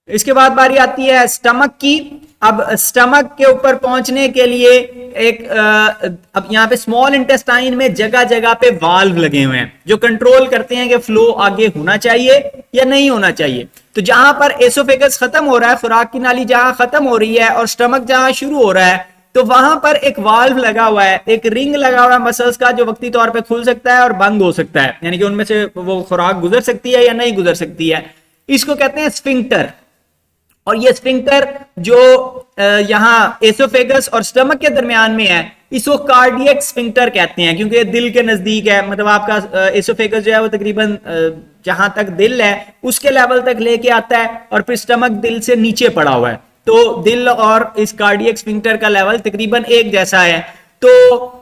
इसके बाद बारी आती है स्टमक की। अब स्टमक के ऊपर पहुंचने के लिए एक अब यहाँ पे स्मॉल इंटेस्टाइन में जगह जगह पे वाल्व लगे हुए हैं जो कंट्रोल करते हैं कि फ्लो आगे होना चाहिए या नहीं होना चाहिए। तो जहां पर एसोफेगस खत्म हो रहा है, खुराक की नाली जहां खत्म हो रही है और स्टमक जहां शुरू हो रहा है, तो वहां पर एक वाल्व लगा हुआ है, एक रिंग लगा हुआ है मसल्स का, जो वक्ती तौर पे खुल सकता है और बंद हो सकता है, यानी कि उनमें से वो खुराक गुजर सकती है या नहीं गुजर सकती है। इसको कहते हैं स्फिंक्टर। और ये स्फिंक्टर जो यहाँ एसोफेगस और स्टमक के दरमियान में है, इसको कार्डियक स्फिंक्टर कहते हैं, क्योंकि दिल के नजदीक है। मतलब आपका एसोफेगस जो है वो तकरीबन जहां तक दिल है उसके लेवल तक लेके आता है, और फिर स्टमक दिल से नीचे पड़ा हुआ है। तो दिल और इस कार्डियक स्फिंक्टर का लेवल तकरीबन एक जैसा है। तो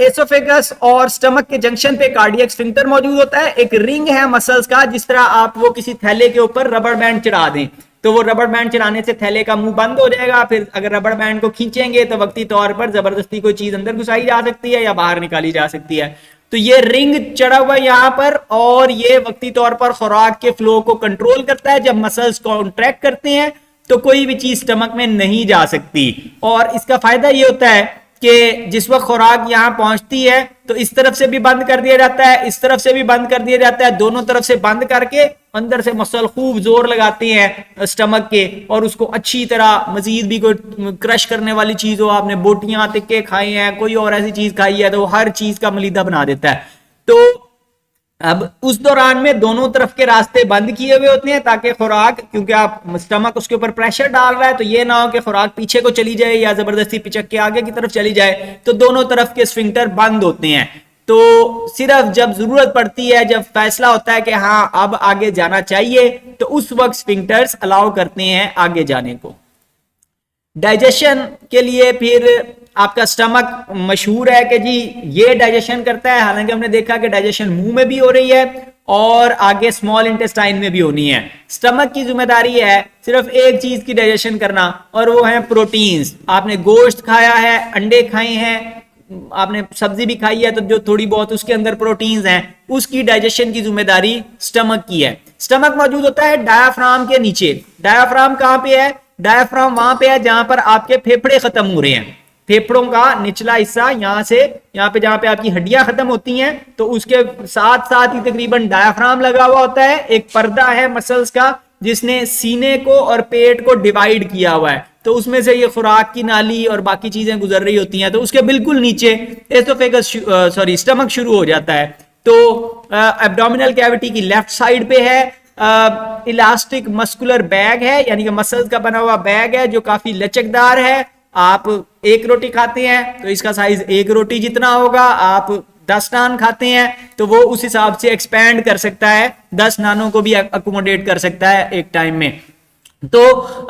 एसोफेगस और स्टमक के जंक्शन पे कार्डियक स्फिंक्टर मौजूद होता है। एक रिंग है मसल्स का, जिस तरह आप वो किसी थैले के ऊपर रबर बैंड चढ़ा दें, तो वो रबर बैंड चलाने से थैले का मुंह बंद हो जाएगा। फिर अगर रबर बैंड को खींचेंगे तो वक्ती तौर पर जबरदस्ती कोई चीज अंदर घुसाई जा सकती है या बाहर निकाली जा सकती है। तो ये रिंग चढ़ा हुआ यहाँ पर, और ये वक्ती तौर पर खुराक के फ्लो को कंट्रोल करता है। जब मसल्स कॉन्ट्रैक्ट करते हैं तो कोई भी चीज स्टमक में नहीं जा सकती। और इसका फायदा ये होता है कि जिस वक्त खुराक यहां पहुंचती है तो इस तरफ से भी बंद कर दिया जाता है, इस तरफ से भी बंद कर दिया जाता है, दोनों तरफ से बंद करके अंदर से मसल खूब जोर लगाते हैं स्टमक के, और उसको अच्छी तरह मजीद भी कोई क्रश करने वाली चीज हो, आपने बोटियां तिक्के खाए हैं, कोई और ऐसी चीज खाई है, तो वो हर चीज का मलीदा बना देता है। तो अब उस दौरान में दोनों तरफ के रास्ते बंद किए हुए होते हैं, ताकि खुराक, क्योंकि आप स्टमक उसके ऊपर प्रेशर डाल रहा है, तो ये ना हो कि खुराक पीछे को चली जाए या जबरदस्ती पिचक के आगे की तरफ चली जाए। तो दोनों तरफ के स्फिंक्टर बंद होते हैं। तो सिर्फ जब जरूरत पड़ती है, जब फैसला होता है कि हाँ अब आगे जाना चाहिए, तो उस वक्त स्फिंक्टर्स अलाउ करते हैं आगे जाने को। डाइजेशन के लिए फिर आपका स्टमक मशहूर है कि जी ये डाइजेशन करता है। हालांकि हमने देखा कि डाइजेशन मुंह में भी हो रही है और आगे स्मॉल इंटेस्टाइन में भी होनी है। स्टमक की जिम्मेदारी है सिर्फ एक चीज की डाइजेशन करना, और वो है प्रोटीन्स। आपने गोश्त खाया है, अंडे खाए हैं, आपने सब्जी भी खाई है, तो जो थोड़ी बहुत उसके अंदर प्रोटीन्स हैं, उसकी डाइजेशन की जिम्मेदारी स्टमक की है। स्टमक मौजूद होता है डायाफ्राम के नीचे। डायाफ्राम कहां पे है? डायाफ्राम वहां पे है जहां पर आपके फेफड़े खत्म हो रहे हैं। फेफड़ों का निचला हिस्सा यहां से यहां पे, जहां पे आपकी हड्डियां खत्म होती हैं, तो उसके साथ साथ ही तकरीबन डायाफ्राम लगा हुआ होता है। एक पर्दा है मसल्स का जिसने सीने को और पेट को डिवाइड किया हुआ है, तो उसमें से ये खुराक की नाली और बाकी चीजें गुजर रही होती हैं। तो उसके बिल्कुल नीचे एसोफेगस स्टमक शुरू हो जाता है। तो एब्डोमिनल कैविटी की लेफ्ट साइड पे है इलास्टिक मस्कुलर बैग है, यानी कि मसल्स का बना हुआ बैग है जो काफी लचकदार है। आप एक रोटी खाते हैं तो इसका साइज एक रोटी जितना होगा। आप 10 नान खाते हैं तो वो उस हिसाब से एक्सपैंड कर सकता है, 10 नानों को भी अकोमोडेट कर सकता है एक टाइम में। तो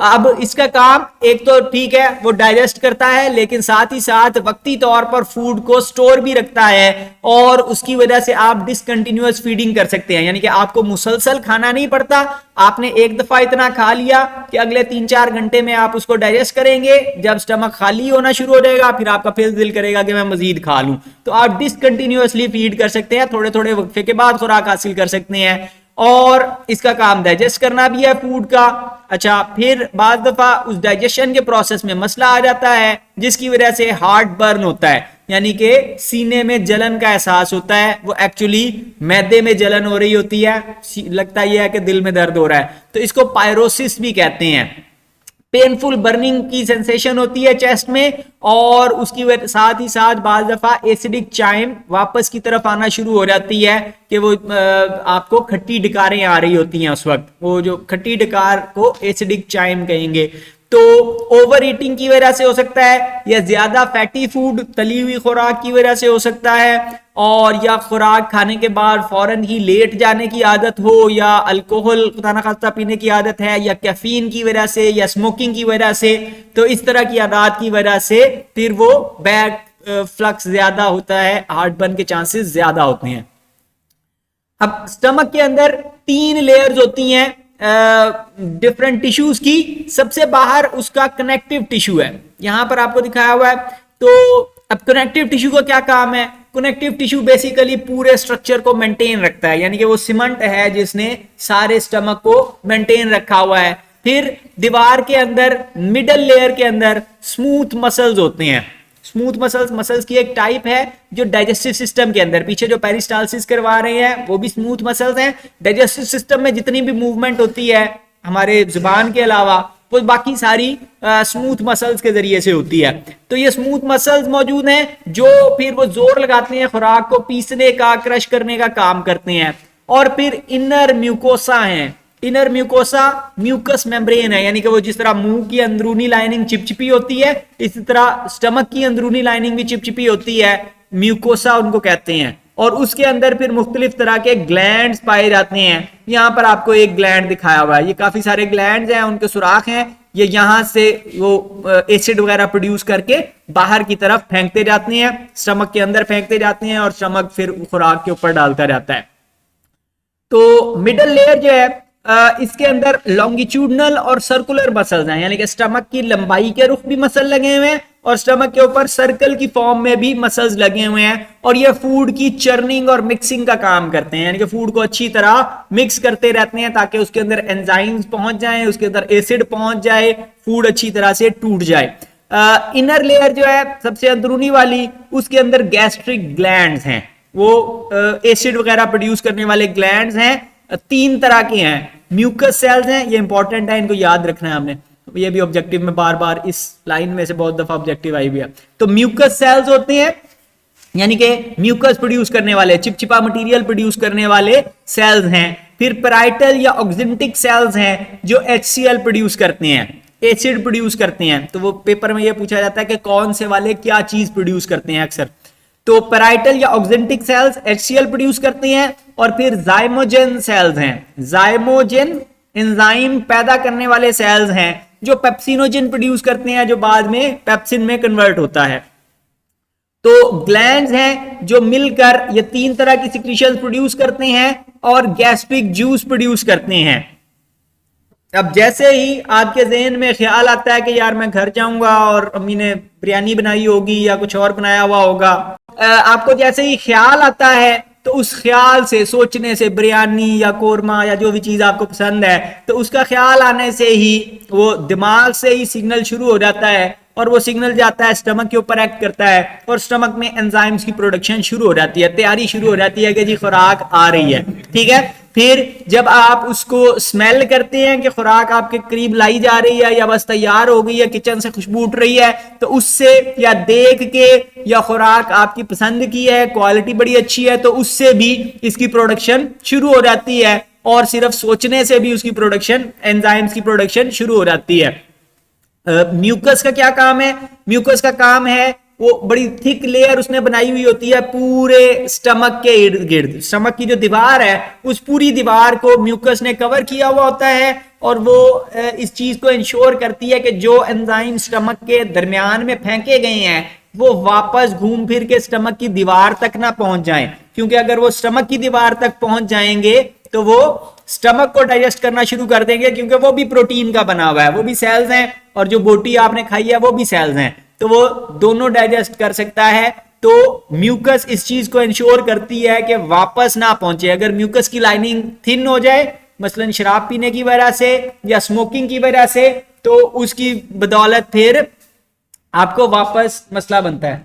अब इसका काम एक तो ठीक है वो डाइजेस्ट करता है, लेकिन साथ ही साथ वक्ती तौर पर फूड को स्टोर भी रखता है, और उसकी वजह से आप डिसकंटिन्यूअस फीडिंग कर सकते हैं। यानी कि आपको मुसलसल खाना नहीं पड़ता। आपने एक दफा इतना खा लिया कि अगले 3-4 घंटे में आप उसको डाइजेस्ट करेंगे। जब स्टमक खाली होना शुरू हो जाएगा फिर आपका फिर दिल करेगा कि मैं मजीद खा लूं, तो आप डिसकंटिन्यूअसली फीड कर सकते हैं, थोड़े थोड़े वक्फे के बाद खुराक हासिल कर सकते हैं। और इसका काम डाइजेस्ट करना भी है फूड का। अच्छा, फिर बाद दफा उस डाइजेशन के प्रोसेस में मसला आ जाता है जिसकी वजह से हार्ट बर्न होता है, यानी कि सीने में जलन का एहसास होता है। वो एक्चुअली मैदे में जलन हो रही होती है, लगता यह है कि दिल में दर्द हो रहा है, तो इसको पायरोसिस भी कहते हैं। पेनफुल बर्निंग की सेंसेशन होती है चेस्ट में, और उसकी साथ ही साथ बाज दफा एसिडिक चाइम वापस की तरफ आना शुरू हो जाती है कि वो आपको खट्टी डकारें आ रही होती हैं उस वक्त। वो जो खट्टी डकार को एसिडिक चाइम कहेंगे। तो ओवर ईटिंग की वजह से हो सकता है, या ज्यादा फैटी फूड तली हुई खुराक की वजह से हो सकता है, और या खुराक खाने के बाद फौरन ही लेट जाने की आदत हो, या अल्कोहल खुदा ना खास्ता पीने की आदत है, या कैफीन की वजह से, या स्मोकिंग की वजह से। तो इस तरह की आदत की वजह से फिर वो बैक फ्लक्स ज्यादा होता है, हार्ट बर्न के चांसेस ज्यादा होते हैं। अब स्टमक के अंदर 3 लेयर्स होती हैं डिफरेंट टिश्यूज की। सबसे बाहर उसका कनेक्टिव टिश्यू है, यहां पर आपको दिखाया हुआ है। तो अब कनेक्टिव टिश्यू का क्या काम है? कनेक्टिव टिश्यू बेसिकली पूरे स्ट्रक्चर को मेंटेन रखता है, यानी कि वो सीमेंट है जिसने सारे स्टमक को मेंटेन रखा हुआ है। फिर दीवार के अंदर मिडल लेयर के अंदर स्मूथ मसल्स होते हैं। स्मूथ मसल्स की एक टाइप है जो डाइजेस्टिव सिस्टम के अंदर, पीछे जो पेरिस्टालसिस करवा रहे हैं वो भी स्मूथ मसल्स हैं। डाइजेस्टिव सिस्टम में जितनी भी मूवमेंट होती है हमारे जुबान के अलावा वो बाकी सारी स्मूथ मसल्स के जरिए से होती है। तो ये स्मूथ मसल्स मौजूद हैं जो फिर वो जोर लगाते हैं खुराक को पीसने का, क्रश करने का काम करते हैं। और फिर इनर म्यूकोसा है। इनर म्यूकोसा म्यूकस मेम्ब्रेन है, यानी कि वो जिस तरह मुंह की अंदरूनी लाइनिंग चिपचिपी होती है इसी तरह स्टमक की अंदरूनी लाइनिंग भी चिपचिपी होती है, म्यूकोसा उनको कहते हैं। और उसके अंदर फिर मुख्तलिफ तरह के ग्लैंड्स पाए जाते हैं। यहाँ पर आपको एक ग्लैंड दिखाया हुआ है, ये काफी सारे ग्लैंड्स हैं, उनके सुराख हैं, ये यहाँ से वो एसिड वगैरह प्रोड्यूस करके बाहर की तरफ फेंकते जाते हैं, स्टमक के अंदर फेंकते जाते हैं और स्टमक फिर खुराक के ऊपर डालता रहता है। तो मिडल लेयर जो है इसके अंदर लॉन्गिट्यूडनल और सर्कुलर मसल्स हैं, यानी कि स्टमक की लंबाई के रुख भी मसल लगे हुए हैं और स्टमक के ऊपर सर्कल की फॉर्म में भी मसल्स लगे हुए हैं। और ये फूड की चर्निंग और मिक्सिंग का काम करते हैं, यानी कि फूड को अच्छी तरह मिक्स करते रहते हैं ताकि उसके अंदर एंजाइम्स पहुंच जाएं, उसके अंदर एसिड पहुंच जाए, फूड अच्छी तरह से टूट जाए। इनर लेयर जो है सबसे अंदरूनी वाली, उसके अंदर गैस्ट्रिक ग्लैंड्स हैं, वो एसिड वगैरह प्रोड्यूस करने वाले ग्लैंड्स हैं। 3 तरह के हैं। म्यूकस सेल्स हैं, ये इंपॉर्टेंट है, इनको याद रखना है हमने, ये भी ऑब्जेक्टिव में बार बार इस लाइन में से बहुत दफा ऑब्जेक्टिव आई भी है। तो म्यूकस सेल्स होते हैं, यानी कि म्यूकस प्रोड्यूस करने वाले, चिपचिपा मटेरियल प्रोड्यूस करने वाले सेल्स हैं। फिर पैराइटल या ऑक्सिंटिक सेल्स हैं जो HCl प्रोड्यूस करते हैं, एसिड प्रोड्यूस करते हैं। तो वो पेपर में ये पूछा जाता है कि कौन से वाले क्या चीज प्रोड्यूस करते हैं अक्सर। तो पैराइटल या ऑक्सिंटिक सेल्स HCl प्रोड्यूस करते हैं। और फिर जाइमोजेन सेल्स हैं, जाइमोजेन एंजाइम पैदा करने वाले सेल्स हैं जो पेप्सिनोजेन प्रोड्यूस करते हैं जो बाद में पेप्सिन में कन्वर्ट होता है। तो ग्लैंड्स हैं जो मिलकर ये 3 तरह की सिक्रीशंस प्रोड्यूस करते हैं और गैस्ट्रिक जूस प्रोड्यूस करते हैं। अब जैसे ही आपके ज़हन में ख्याल आता है कि यार मैं घर जाऊंगा और अम्मी ने बिरयानी बनाई होगी या कुछ और बनाया हुआ होगा, आपको जैसे ही ख्याल आता है तो उस ख्याल से, सोचने से, बिरयानी या कोरमा या जो भी चीज़ आपको पसंद है, तो उसका ख्याल आने से ही वो दिमाग से ही सिग्नल शुरू हो जाता है और वो सिग्नल जाता है स्टमक के ऊपर, एक्ट करता है और स्टमक में एंजाइम्स की प्रोडक्शन शुरू हो जाती है, तैयारी शुरू हो जाती है कि जी खुराक आ रही है। ठीक है, फिर जब आप उसको स्मेल करते हैं कि खुराक आपके करीब लाई जा रही है या बस तैयार हो गई है, किचन से खुशबू उठ रही है, तो उससे या देख के या खुराक आपकी पसंद की है, क्वालिटी बड़ी अच्छी है, तो उससे भी इसकी प्रोडक्शन शुरू हो जाती है। और सिर्फ सोचने से भी उसकी प्रोडक्शन, एंजाइम्स की प्रोडक्शन शुरू हो जाती है। म्यूकस का क्या काम है? म्यूकस का काम है वो बड़ी थिक लेयर उसने बनाई हुई होती है पूरे स्टमक के इर्द गिर्द। स्टमक की जो दीवार है उस पूरी दीवार को म्यूकस ने कवर किया हुआ होता है और वो इस चीज को इंश्योर करती है कि जो एंजाइम स्टमक के दरमियान में फेंके गए हैं वो वापस घूम फिर के स्टमक की दीवार तक ना पहुंच जाएं, क्योंकि अगर वो स्टमक की दीवार तक पहुंच जाएंगे तो वो स्टमक को डाइजेस्ट करना शुरू कर देंगे, क्योंकि वो भी प्रोटीन का बना हुआ है, वो भी सेल्स हैं और जो बोटी आपने खाई है वो भी सेल्स हैं, तो वो दोनों डाइजेस्ट कर सकता है। तो म्यूकस इस चीज को इंश्योर करती है कि वापस ना पहुंचे। अगर म्यूकस की लाइनिंग थिन हो जाए, मसलन शराब पीने की वजह से या स्मोकिंग की वजह से, तो उसकी बदौलत फिर आपको वापस मसला बनता है।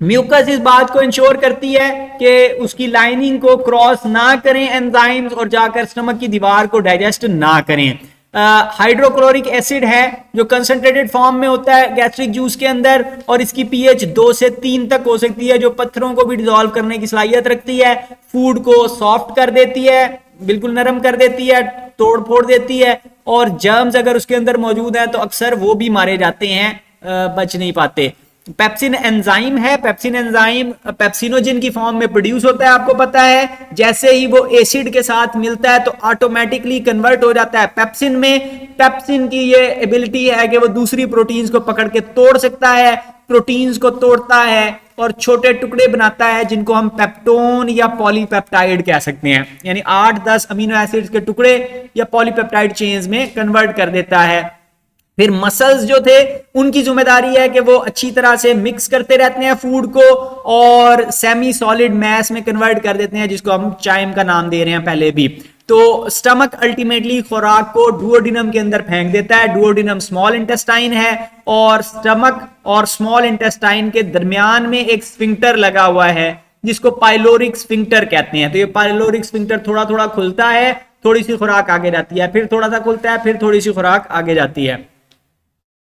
म्यूकस इस बात को इंश्योर करती है कि उसकी लाइनिंग को क्रॉस ना करें एंजाइम्स और जाकर स्टमक की दीवार को डाइजेस्ट ना करें। हाइड्रोक्लोरिक एसिड है जो कंसंट्रेटेड फॉर्म में होता है गैस्ट्रिक जूस के अंदर, और इसकी पीएच 2 से 3 तक हो सकती है, जो पत्थरों को भी डिसॉल्व करने की सलाहियत रखती है, फूड को सॉफ्ट कर देती है, बिल्कुल नरम कर देती है, तोड़ फोड़ देती है, और जर्म्स अगर उसके अंदर मौजूद है तो अक्सर वो भी मारे जाते हैं, बच नहीं पाते। पेप्सिन एंजाइम है, पेप्सिन एंजाइम पेप्सिनोजेन की फॉर्म में प्रोड्यूस होता है, आपको पता है। जैसे ही वो एसिड के साथ मिलता है तो ऑटोमेटिकली कन्वर्ट हो जाता है पेप्सिन में। पेप्सिन की ये एबिलिटी है कि वो दूसरी प्रोटीन्स को पकड़ के तोड़ सकता है, प्रोटीन्स को तोड़ता है और छोटे टुकड़े बनाता है जिनको हम पेप्टोन या पॉलीपेप्टाइड कह सकते हैं, यानी 8-10 अमीनो एसिड्स के टुकड़े या पॉलीपेप्टाइड चेन्स में कन्वर्ट कर देता है। फिर मसल्स जो थे उनकी जिम्मेदारी है कि वो अच्छी तरह से मिक्स करते रहते हैं फूड को और सेमी सॉलिड मैस में कन्वर्ट कर देते हैं, जिसको हम चाइम का नाम दे रहे हैं पहले भी। तो स्टमक अल्टीमेटली खुराक को डुओडेनम के अंदर फेंक देता है। डुओडेनम स्मॉल इंटेस्टाइन है और स्टमक और स्मॉल इंटेस्टाइन के दरमियान में एक स्फिंक्टर लगा हुआ है जिसको पाइलोरिक स्फिंक्टर कहते हैं। तो ये पाइलोरिक स्फिंक्टर थोड़ा थोड़ा खुलता है, थोड़ी सी खुराक आगे जाती है, फिर थोड़ा सा खुलता है, फिर थोड़ी सी खुराक आगे जाती है।